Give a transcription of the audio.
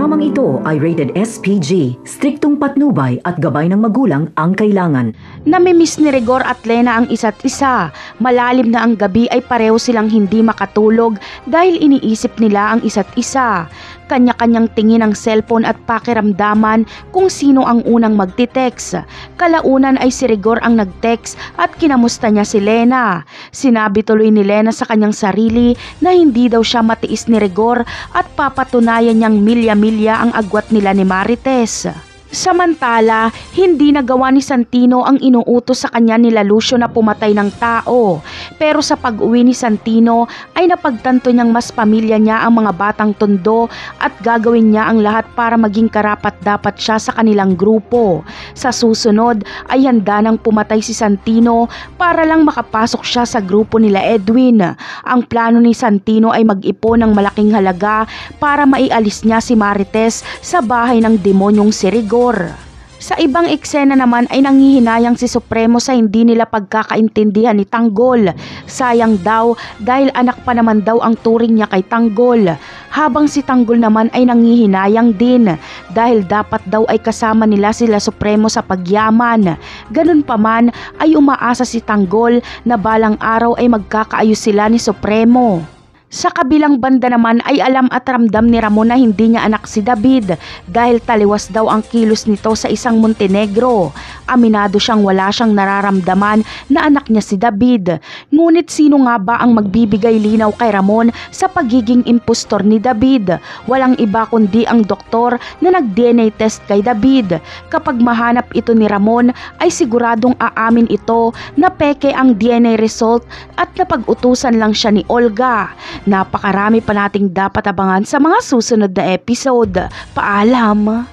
Programang ito ay rated SPG, striktong patnubay at gabay ng magulang ang kailangan. Namimiss ni Rigor at Lena ang isa't isa. Malalim na ang gabi ay pareho silang hindi makatulog dahil iniisip nila ang isa't isa. Kanya-kanyang tingin ang cellphone at pakiramdaman kung sino ang unang magtitext. Kalaunan ay si Rigor ang nagtext at kinamusta niya si Lena. Sinabi tuloy ni Lena sa kanyang sarili na hindi daw siya matiis ni Rigor at papatunayan niyang milya-milya ang agwat nila ni Marites. Samantala, hindi nagawa ni Santino ang inuutos sa kanya nila Lucio na pumatay ng tao. Pero sa pag-uwi ni Santino ay napagtanto niyang mas pamilya niya ang mga batang tondo at gagawin niya ang lahat para maging karapat-dapat siya sa kanilang grupo. Sa susunod ay handa nang pumatay si Santino para lang makapasok siya sa grupo nila Edwin. Ang plano ni Santino ay mag-ipon ng malaking halaga para maialis niya si Marites sa bahay ng demonyong si Rigor. Sa ibang eksena naman ay nanghihinayang si Supremo sa hindi nila pagkakaintindihan ni Tanggol. Sayang daw dahil anak pa naman daw ang turing niya kay Tanggol. Habang si Tanggol naman ay nanghihinayang din dahil dapat daw ay kasama nila sila Supremo sa pagyaman. Ganun pa man ay umaasa si Tanggol na balang araw ay magkakaayos sila ni Supremo. Sa kabilang banda naman ay alam at ramdam ni Ramon na hindi niya anak si David dahil taliwas daw ang kilos nito sa isang Montenegro. Aminado siyang wala siyang nararamdaman na anak niya si David. Ngunit sino nga ba ang magbibigay linaw kay Ramon sa pagiging impostor ni David? Walang iba kundi ang doktor na nag-DNA test kay David. Kapag mahanap ito ni Ramon ay siguradong aamin ito na peke ang DNA result at napag-utusan lang siya ni Olga. Napakarami pa nating dapat abangan sa mga susunod na episode. Paalam!